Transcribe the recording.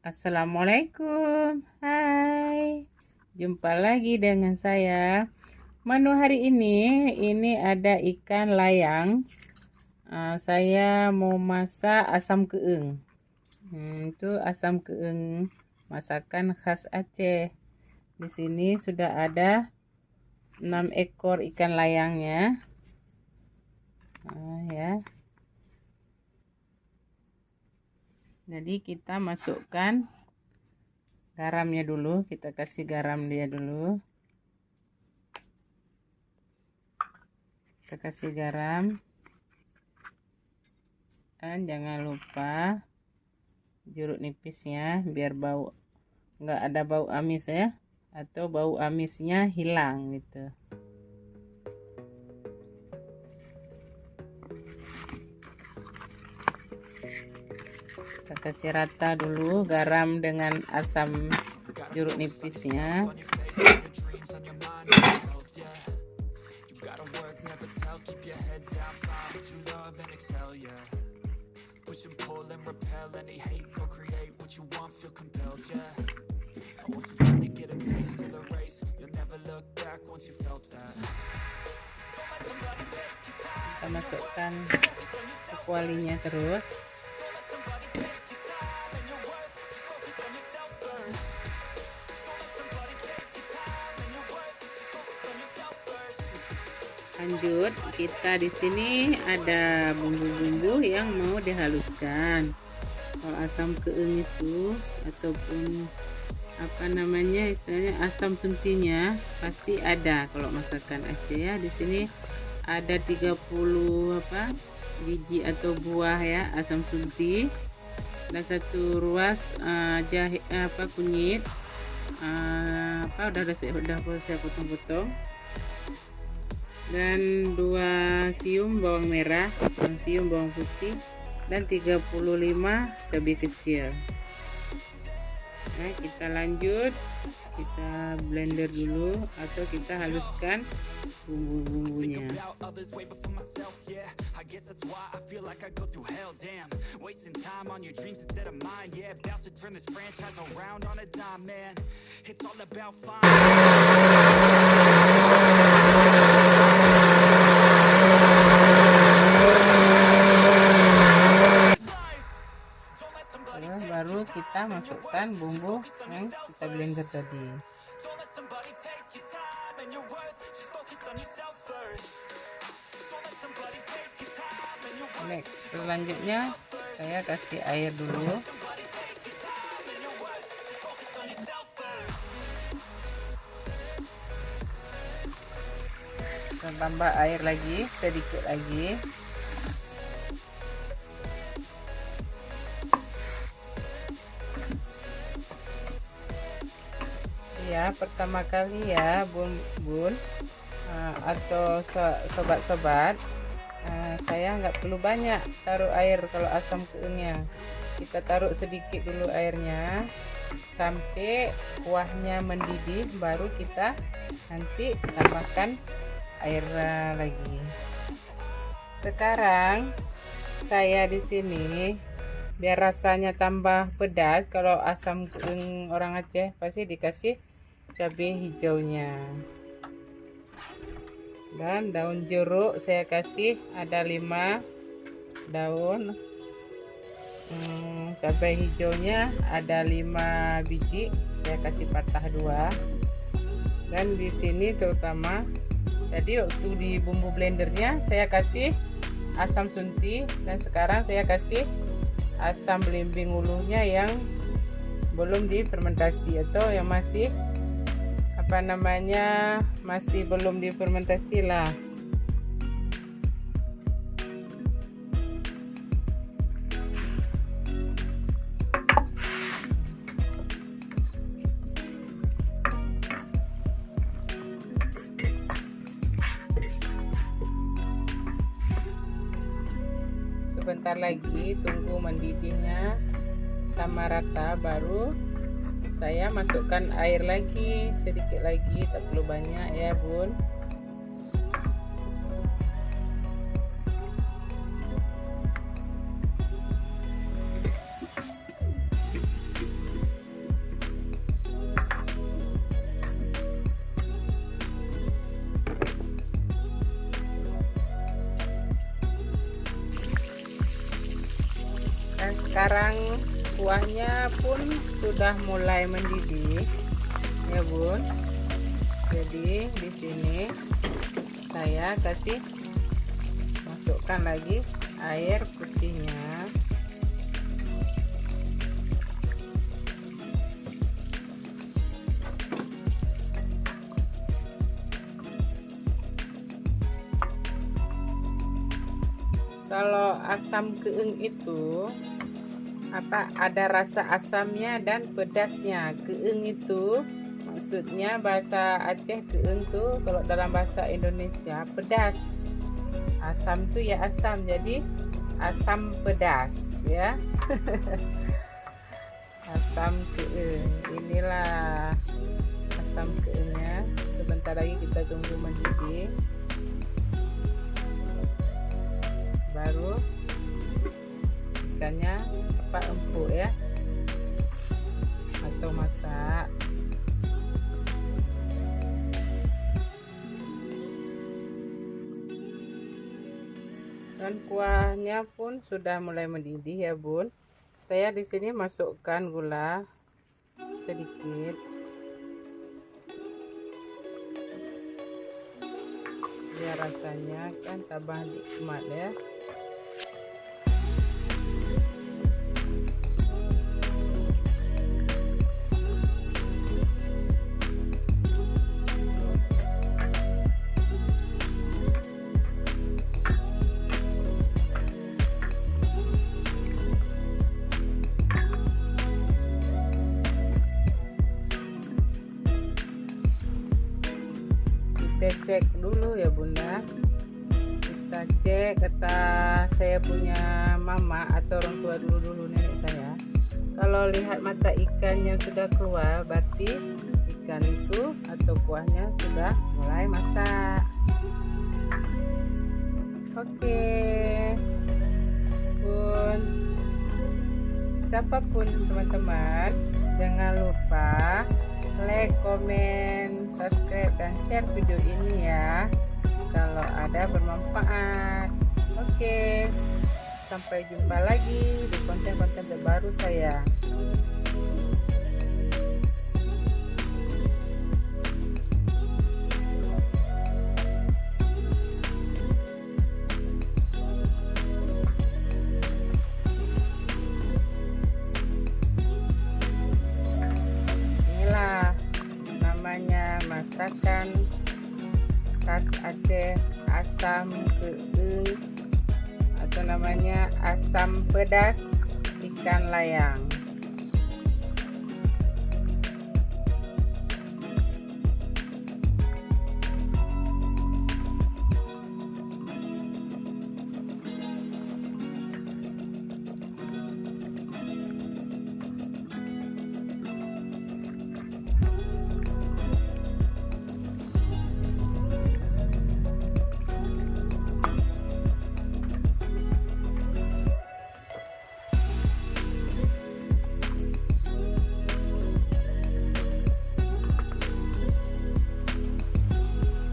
Assalamualaikum. Hai. Jumpa lagi dengan saya. Menu hari ini ada ikan layang. Saya mau masak asam keeng. Itu asam keeng masakan khas Aceh. Di sini sudah ada 6 ekor ikan layangnya. Ya. Jadi kita masukkan garamnya dulu, kita kasih garam dia dulu. Kita kasih garam. Dan jangan lupa jeruk nipisnya biar bau nggak ada bau amis ya, atau bau amisnya hilang gitu. Kita kasih rata dulu garam dengan asam jeruk nipisnya. Kita masukkan kualinya terus. Lanjut, kita di sini ada bumbu-bumbu yang mau dihaluskan. Kalau asam keeng itu ataupun apa namanya, istilahnya asam suntinya pasti ada kalau masakan Aceh ya. Di sini ada 30 biji atau buah ya asam sunti, dan 1 ruas jahe kunyit, udah saya potong-potong, dan 2 siung bawang merah, 1 siung bawang putih, dan 35 cabai kecil. Nah, kita lanjut, kita blender dulu atau kita haluskan bumbu-bumbunya. Baru kita masukkan bumbu yang kita blender tadi. Next, selanjutnya saya kasih air dulu. Kita tambah air lagi, sedikit lagi. Ya, pertama kali ya bun atau sobat-sobat, saya nggak perlu banyak taruh air kalau asam keengnya. Kita taruh sedikit dulu airnya sampai kuahnya mendidih, baru kita nanti tambahkan air lagi. Sekarang saya di sini biar rasanya tambah pedas, kalau asam keeng orang Aceh pasti dikasih cabai hijaunya, dan daun jeruk saya kasih ada 5 daun, cabai hijaunya ada 5 biji, saya kasih patah 2. Dan di sini terutama tadi waktu di bumbu blendernya saya kasih asam sunti, dan sekarang saya kasih asam belimbing ulunya yang belum difermentasi atau yang masih masih belum difermentasi lah. Sebentar lagi tunggu mendidihnya sama rata, baru saya masukkan air lagi sedikit lagi, tak perlu banyak ya bun. sekarang kuahnya pun sudah mulai mendidih ya bun. Jadi di sini saya kasih masukkan lagi air putihnya. Kalau asam keeng itu ada rasa asamnya dan pedasnya. Keeng itu maksudnya bahasa Aceh, keeng tuh kalau dalam bahasa Indonesia pedas. Asam tuh ya asam, jadi asam pedas ya. Asam keeng, inilah asam keengnya. Sebentar lagi kita tunggu mendidih, baru ikannya empuk ya, atau masak. Dan kuahnya pun sudah mulai mendidih ya bun. Saya di sini masukkan gula sedikit biar rasanya kan tambah nikmat ya. Kita cek dulu ya bunda, kita cek kata saya punya mama atau orang tua dulu nenek saya, kalau lihat mata ikannya sudah keluar berarti ikan itu atau kuahnya sudah mulai masak. Oke bun, siapapun teman-teman jangan lupa like, komen, subscribe, dan share video ini ya kalau ada bermanfaat. Oke, sampai jumpa lagi di konten-konten terbaru saya. Masakan khas Aceh, asam keeng atau namanya asam pedas ikan layang.